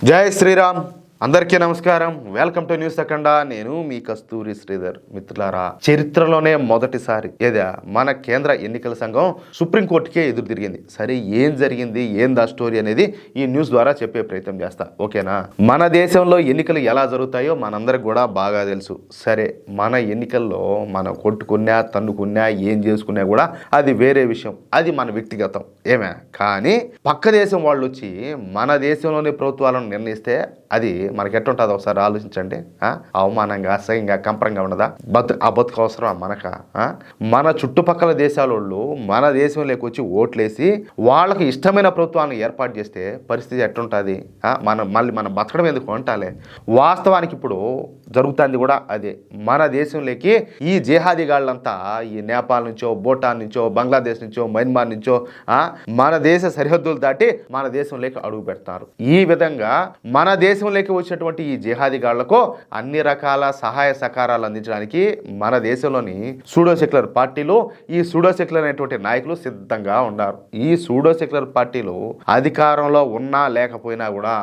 జై శ్రీరామ్. అందరికీ నమస్కారం. వెల్కమ్ టు న్యూస్ సెకండా. నేను మీ కస్తూరి శ్రీధర్. మిత్రులారా, చరిత్రలోనే మొదటిసారి మన కేంద్ర ఎన్నికల సంఘం సుప్రీంకోర్టుకే ఎదురు తిరిగింది. సరే, ఏం జరిగింది, ఏందా స్టోరీ అనేది ఈ న్యూస్ ద్వారా చెప్పే ప్రయత్నం చేస్తా. ఓకేనా? మన దేశంలో ఎన్నికలు ఎలా జరుగుతాయో మనందరికి కూడా బాగా తెలుసు. సరే, మన ఎన్నికల్లో మనం కొట్టుకున్నా తన్నుకున్నా ఏం చేసుకున్నా కూడా అది వేరే విషయం, అది మన వ్యక్తిగతం. ఏమే కానీ పక్క దేశం వాళ్ళు వచ్చి మన దేశంలోని ప్రభుత్వాలను నిర్ణయిస్తే అది మనకి ఎట్టుంటుంది ఒకసారి ఆలోచించండి. అవమానంగా, అసహ్యంగా, కంపరంగా ఉండదా? ఆ బతుకు అవసరమా మనక? మన చుట్టుపక్కల దేశాల వాళ్ళు మన దేశంలోకి వచ్చి ఓట్లేసి వాళ్ళకి ఇష్టమైన ప్రభుత్వాన్ని ఏర్పాటు చేస్తే పరిస్థితి ఎట్టుంటుంది? మనం బతకడం ఎందుకు అంటాలే. వాస్తవానికి ఇప్పుడు జరుగుతుంది కూడా అదే. మన దేశంలోకి ఈ జిహాదీగాళ్ళంతా ఈ నేపాల్ నుంచో, భూటాన్ నుంచో, బంగ్లాదేశ్ నుంచో, మయన్మార్ నుంచో మన దేశ సరిహద్దులు దాటి మన దేశంలోకి అడుగు పెడతారు. ఈ విధంగా మన దేశంలోకి వచ్చినటువంటి ఈ జిహాదీగాళ్లకు అన్ని రకాల సహాయ సహకారాలు అందించడానికి మన దేశంలోని సూడో సెక్యులర్ పార్టీలు, ఈ సూడో సెక్యులర్ అనేటువంటి నాయకులు సిద్ధంగా ఉన్నారు. ఈ సూడో సెక్యులర్ పార్టీలు అధికారంలో ఉన్నా లేకపోయినా కూడా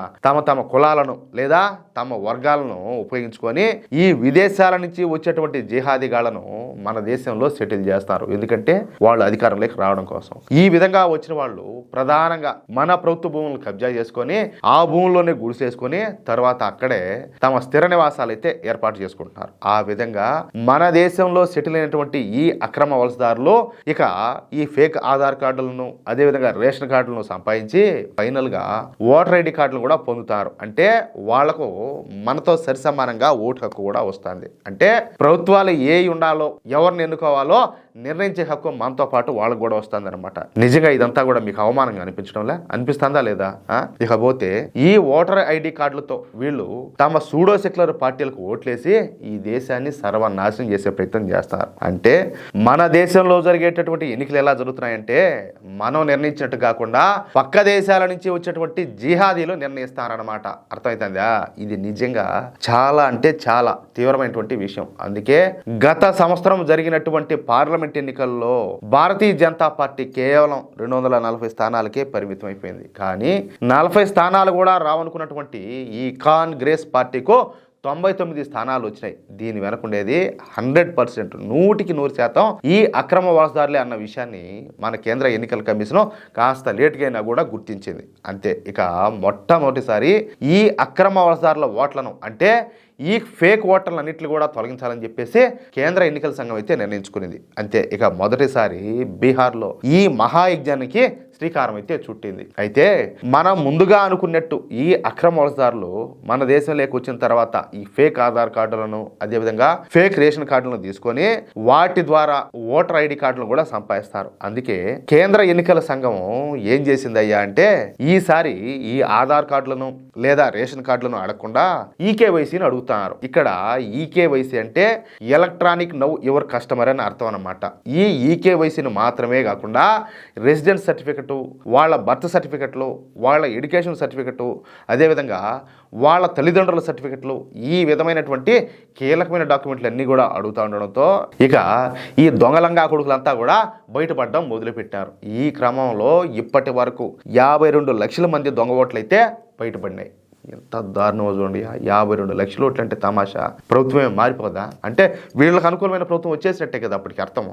తమ కులాలను లేదా తమ వర్గాలను ఉపయోగించుకొని ఈ విదేశాల నుంచి వచ్చేటువంటి జిహాదీగాళ్లను మన దేశంలో సెటిల్ చేస్తారు. ఎందుకంటే వాళ్ళు అధికారంలోకి రావడం కోసం. ఈ విధంగా వచ్చిన వాళ్ళు ప్రధానంగా మన ప్రభుత్వ భూములను కబ్జా చేసుకొని ఆ భూముల్లోనే గుడిసేసుకొని తర్వాత అక్కడే తమ స్థిర నివాసాలు అయితే ఏర్పాటు చేసుకుంటున్నారు. ఆ విధంగా మన దేశంలో సెటిల్ అయినటువంటి ఈ అక్రమ వలసదారులు ఇక ఈ ఫేక్ ఆధార్ కార్డులను, అదేవిధంగా రేషన్ కార్డులను సంపాదించి ఫైనల్ గా ఓటర్ ఐడి కార్డులను కూడా పొందుతారు. అంటే వాళ్లకు మనతో సరిసమానంగా ఓటు హక్కు కూడా వస్తుంది. అంటే ప్రభుత్వాలు ఏ ఉండాలో, ఎవరిని ఎన్నుకోవాలో నిర్ణయించే హక్కు మనతో పాటు వాళ్ళకు కూడా వస్తుంది అనమాట. నిజంగా ఇదంతా కూడా మీకు అవమానంగా అనిపించడంలే? అనిపిస్తుందా లేదా? ఇకపోతే ఈ ఓటర్ ఐడి కార్డులతో వీళ్ళు తమ సూడో సెక్యులర్ పార్టీలకు ఓట్లేసి ఈ దేశాన్ని సర్వనాశనం చేసే ప్రయత్నం చేస్తారు. అంటే మన దేశంలో జరిగేటటువంటి ఎన్నికలు ఎలా జరుగుతున్నాయంటే మనం నిర్ణయించినట్టు కాకుండా పక్క దేశాల నుంచి వచ్చేటువంటి జిహాదీలు నిర్ణయిస్తారనమాట. అర్థమవుతుందా? ఇది నిజంగా చాలా అంటే చాలా తీవ్రమైనటువంటి విషయం. అందుకే గత సంవత్సరం జరిగినటువంటి పార్లమెంట్ ఎన్నికల్లో భారతీయ జనతా పార్టీ కేవలం 240 స్థానాలకే పరిమితం అయిపోయింది. కానీ 40 స్థానాలు కూడా రావనుకున్నటువంటి ఈ కాంగ్రెస్ పార్టీకు 99 స్థానాలు వచ్చినాయి. దీని వెనకుండేది 100%, 100% ఈ అక్రమ వలసదారులే అన్న విషయాన్ని మన కేంద్ర ఎన్నికల కమిషన్ కాస్త లేట్గా అయినా కూడా గుర్తించింది. అంతే. ఇక మొట్టమొదటిసారి ఈ అక్రమ వలసదారుల ఓట్లను, అంటే ఈ ఫేక్ ఓటర్లన్నింటినీ కూడా తొలగించాలని చెప్పేసి కేంద్ర ఎన్నికల సంఘం అయితే నిర్ణయించుకునేది. అంతే. ఇక మొదటిసారి బీహార్లో ఈ మహాయజ్ఞానికి శ్రీకారం అయితే చుట్టింది. అయితే మనం ముందుగా అనుకున్నట్టు ఈ అక్రమ వలసదారులు మన దేశంలోకి వచ్చిన తర్వాత ఈ ఫేక్ ఆధార్ కార్డులను, అదేవిధంగా ఫేక్ రేషన్ కార్డులను తీసుకొని వాటి ద్వారా ఓటర్ ఐడి కార్డులను కూడా సంపాదిస్తారు. అందుకే కేంద్ర ఎన్నికల సంఘం ఏం చేసిందయ్యా అంటే ఈసారి ఈ ఆధార్ కార్డులను లేదా రేషన్ కార్డులను అడగకుండా ఈకేవైసీని అడుగుతారు. ఇక్కడ ఈకేవైసీ అంటే ఎలక్ట్రానిక్ నౌ యువర్ కస్టమర్ అని అర్థం అన్నమాట. ఈ ఈకేవైసీని మాత్రమే కాకుండా రెసిడెన్స్ సర్టిఫికెట్, వాళ్ళ బర్త్ సర్టిఫికెట్లు, వాళ్ళ ఎడ్యుకేషన్ సర్టిఫికెట్, అదేవిధంగా వాళ్ళ తల్లిదండ్రుల సర్టిఫికెట్లు, ఈ విధమైనటువంటి కీలకమైన డాక్యుమెంట్లు అన్నీ కూడా అడుగుతూ ఉండడంతో ఇక ఈ దొంగలంగా కొడుకులంతా కూడా బయటపడడం మొదలుపెట్టారు. ఈ క్రమంలో ఇప్పటి వరకు 52 లక్షల మంది దొంగ ఓట్లయితే బయటపడినాయి. ఎంత దారుణమో చూడండి. 52 లక్షల ఓట్లు అంటే తమాషా. ప్రభుత్వమే మారిపోదా? అంటే వీళ్ళకి అనుకూలమైన ప్రభుత్వం వచ్చేసినట్టే కదా అప్పటికి అర్థము.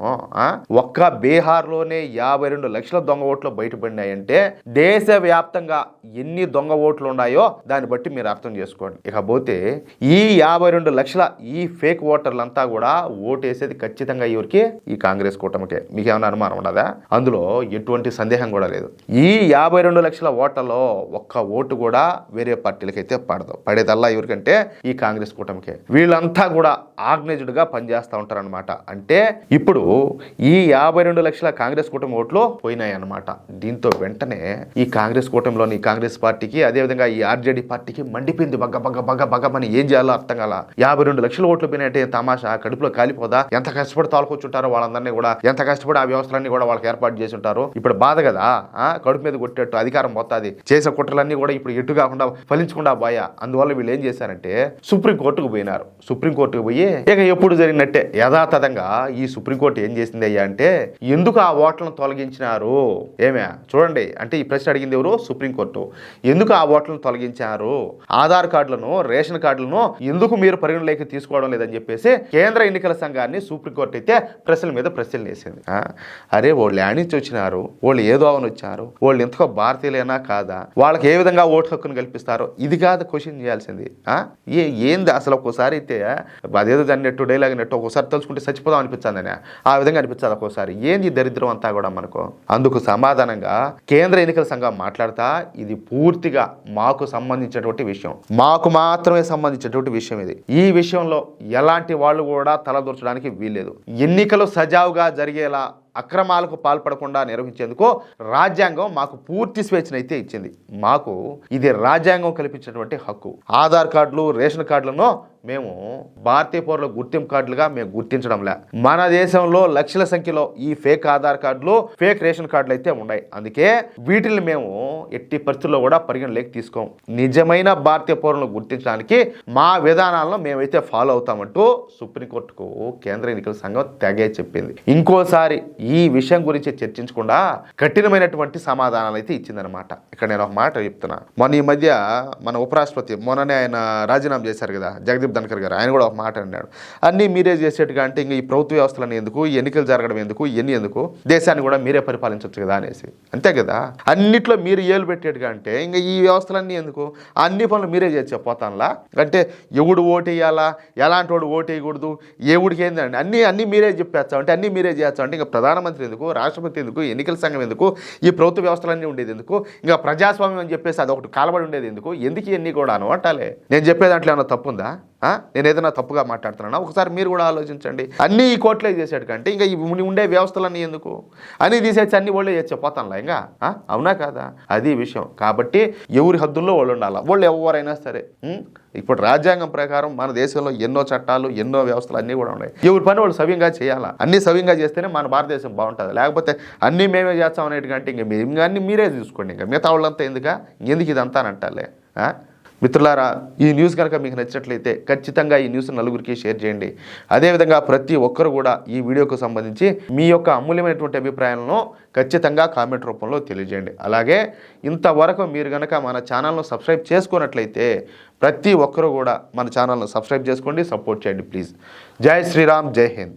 ఒక్క బీహార్లోనే 52 లక్షల దొంగ ఓట్లు బయటపడినాయంటే దేశవ్యాప్తంగా ఎన్ని దొంగ ఓట్లు ఉన్నాయో దాన్ని బట్టి మీరు అర్థం చేసుకోండి. ఇకపోతే ఈ 52 లక్షల ఈ ఫేక్ ఓటర్లంతా కూడా ఓటేసేది ఖచ్చితంగా ఎవరికి? ఈ కాంగ్రెస్ కూటమికే. మీకు ఏమైనా అనుమానం ఉండదా? అందులో ఎటువంటి సందేహం కూడా లేదు. ఈ 52 లక్షల ఓట్లలో ఒక్క ఓటు కూడా వేరే పార్టీలకైతే పడదు. పడేదల్లా ఎవరికంటే ఈ కాంగ్రెస్ కూటమికే. వీళ్ళంతా కూడా ఆర్గనైజ్డ్ గా పనిచేస్తూ ఉంటారనమాట. అంటే ఇప్పుడు ఈ 52 లక్షల కాంగ్రెస్ కూటమి ఓట్లు పోయినాయి అనమాట. దీంతో వెంటనే ఈ కాంగ్రెస్ కూటమిలోని కాంగ్రెస్ పార్టీకి, అదేవిధంగా ఈ ఆర్జేడీ పార్టీకి మండిపోయింది. బగ్గమని ఏం చేయాలో అర్థం కాల. 52 లక్షల ఓట్లు పోయినట్టే తమాషా. కడుపులో కాలిపోదా? ఎంత కష్టపడి తాలుకొచ్చుంటారో వాళ్ళందరినీ కూడా, ఎంత కష్టపడి ఆ వ్యవస్థలన్నీ కూడా వాళ్ళకి ఏర్పాటు చేసి ఉంటారు. ఇప్పుడు బాధ కదా, కడుపు మీద కొట్టేట్టు అధికారం పోతుంది. చేసే కుట్రలన్నీ కూడా ఇప్పుడు ఎటు కాకుండా ఫలించే తొలగించకుండా పోయా. అందువల్ల వీళ్ళు ఏం చేశారంటే సుప్రీంకోర్టుకు పోయినారు. సుప్రీంకోర్టుకు పోయి ఇక ఎప్పుడు జరిగినట్టే యథాతథంగా ఈ సుప్రీంకోర్టు ఏం చేసింది అయ్యా అంటే, ఎందుకు ఆ ఓట్లను తొలగించినారు ఏమే చూడండి. అంటే ఈ ప్రశ్న అడిగింది ఎవరు? సుప్రీంకోర్టు. ఎందుకు ఆ ఓట్లను తొలగించారు, ఆధార్ కార్డులను, రేషన్ కార్డులను ఎందుకు మీరు పరిగణలోకి తీసుకోవడం లేదని చెప్పేసి కేంద్ర ఎన్నికల సంఘాన్ని సుప్రీంకోర్టు అయితే ప్రశ్నల మీద ప్రశ్నలు వేసింది. అరే వాళ్ళు యానించి వచ్చినారు, వాళ్ళు ఏదో అవని వచ్చారు, వాళ్ళు ఎంతకో భారతీయులేనా కాదా, వాళ్ళకి ఏ విధంగా ఓటు హక్కును కల్పిస్తారో ఇది కాదు క్వశ్చన్ చేయాల్సింది. ఏంది అసలు ఒక్కోసారి అయితే అదేదో దాన్ని నెట్టు డైలాగ్ నెట్టు ఒక్కోసారి తలుచుకుంటే చచ్చిపోదాం అనిపించిందని ఆ విధంగా అనిపించదు ఒక్కోసారి. ఏంది దరిద్రం అంతా కూడా మనకు. అందుకు సమాధానంగా కేంద్ర ఎన్నికల సంఘం మాట్లాడతా, ఇది పూర్తిగా మాకు సంబంధించినటువంటి విషయం, మాకు మాత్రమే సంబంధించినటువంటి విషయం ఇది. ఈ విషయంలో ఎలాంటి వాళ్ళు కూడా తలదూర్చడానికి వీల్లేదు. ఎన్నికలు సజావుగా జరిగేలా అక్రమాలకు పాల్పడకుండా నిర్వహించేందుకు రాజ్యాంగం మాకు పూర్తి స్వేచ్ఛనైతే ఇచ్చింది. మాకు ఇది రాజ్యాంగం కల్పించినటువంటి హక్కు. ఆధార్ కార్డులు, రేషన్ కార్డులను మేము భారతీయ పౌరుల గుర్తింపు కార్డులుగా మేము గుర్తించడంలే. మన దేశంలో లక్షల సంఖ్యలో ఈ ఫేక్ ఆధార్ కార్డులు, ఫేక్ రేషన్ కార్డులు అయితే ఉన్నాయి. అందుకే వీటిని మేము ఎట్టి పరిస్థితుల్లో కూడా పరిగణలోకి తీసుకోం. నిజమైన భారతీయ పౌరులను గుర్తించడానికి మా విధానాలను మేమైతే ఫాలో అవుతామంటూ సుప్రీంకోర్టుకు కేంద్ర ఎన్నికల సంఘం తెగే చెప్పింది. ఇంకోసారి ఈ విషయం గురించి చర్చించకుండా కఠినమైనటువంటి సమాధానాలు అయితే ఇచ్చిందనమాట. ఇక్కడ నేను ఒక మాట చెప్తున్నా. మొన్న ఈ మధ్య మన ఉపరాష్ట్రపతి మొన్ననే ఆయన రాజీనామా చేశారు కదా, జగదీప్ ధన్కర్ గారు. ఆయన కూడా ఒక మాట అన్నాడు, అన్నీ మీరే చేసేట్టుగా అంటే ఇంకా ఈ ప్రభుత్వ వ్యవస్థలన్నీ ఎందుకు, ఈ ఎన్నికలు జరగడం ఎందుకు, ఇవన్నీ ఎందుకు, దేశాన్ని కూడా మీరే పరిపాలించవచ్చు కదా అనేసి. అంతే కదా, అన్నిట్లో మీరు ఏలు పెట్టేట్టుగా అంటే ఇంకా ఈ వ్యవస్థలన్నీ ఎందుకు, అన్ని పనులు మీరే చేసే పోతానులా అంటే ఎవడు ఓటు వేయాలా, ఎలాంటి వాడు ఓటు వేయకూడదు, ఎవడికి ఏందండి అన్నీ మీరే చెప్పేస్తాం అంటే అన్నీ మీరే చేస్తాం అంటే ఇంకా ప్రధానమంత్రి ఎందుకు, రాష్ట్రపతి ఎందుకు, ఎన్నికల సంఘం ఎందుకు, ఈ ప్రభుత్వ వ్యవస్థలన్నీ ఉండేది ఎందుకు, ఇంకా ప్రజాస్వామ్యం అని చెప్పేసి అదొకటి కాలబడి ఉండేది ఎందుకు, ఎందుకు ఇవన్నీ కూడా అనవట్టాలే. నేను చెప్పే దాంట్లో ఏమైనా తప్పుందా? నేను ఏదైనా తప్పుగా మాట్లాడుతున్నానా? ఒకసారి మీరు కూడా ఆలోచించండి. అన్నీ ఈ కోర్టులో చేసాడు కంటే ఇంకా ఉండే వ్యవస్థలన్నీ ఎందుకు అన్నీ తీసేసి అన్ని వాళ్ళే చేసి చెప్పతానులా ఇంకా. అవునా కాదా? అది విషయం. కాబట్టి ఎవరి హద్దుల్లో వాళ్ళు ఉండాలి. వాళ్ళు ఎవరైనా సరే. ఇప్పుడు రాజ్యాంగం ప్రకారం మన దేశంలో ఎన్నో చట్టాలు, ఎన్నో వ్యవస్థలు అన్నీ కూడా ఉన్నాయి. ఎవరి పని వాళ్ళు సవ్యంగా చేయాలా. అన్నీ సవ్యంగా చేస్తేనే మన భారతదేశం బాగుంటుంది. లేకపోతే అన్నీ మేమే చేస్తాం అనేటికంటే ఇంకా మేము అన్నీ మీరే చూసుకోండి. ఇంకా మిగతా వాళ్ళంతా ఎందుకు ఇదంతా అంటాలే. మిత్రులారా, ఈ న్యూస్ కనుక మీకు నచ్చినట్లయితే ఖచ్చితంగా ఈ న్యూస్ నలుగురికి షేర్ చేయండి. అదేవిధంగా ప్రతి ఒక్కరు కూడా ఈ వీడియోకు సంబంధించి మీ యొక్క అమూల్యమైనటువంటి అభిప్రాయాలను ఖచ్చితంగా కామెంట్ రూపంలో తెలియజేయండి. అలాగే ఇంతవరకు మీరు కనుక మన ఛానల్ను సబ్స్క్రైబ్ చేసుకున్నట్లయితే ప్రతి ఒక్కరు కూడా మన ఛానల్ను సబ్స్క్రైబ్ చేసుకోండి, సపోర్ట్ చేయండి ప్లీజ్. జై శ్రీరామ్, జై హింద్.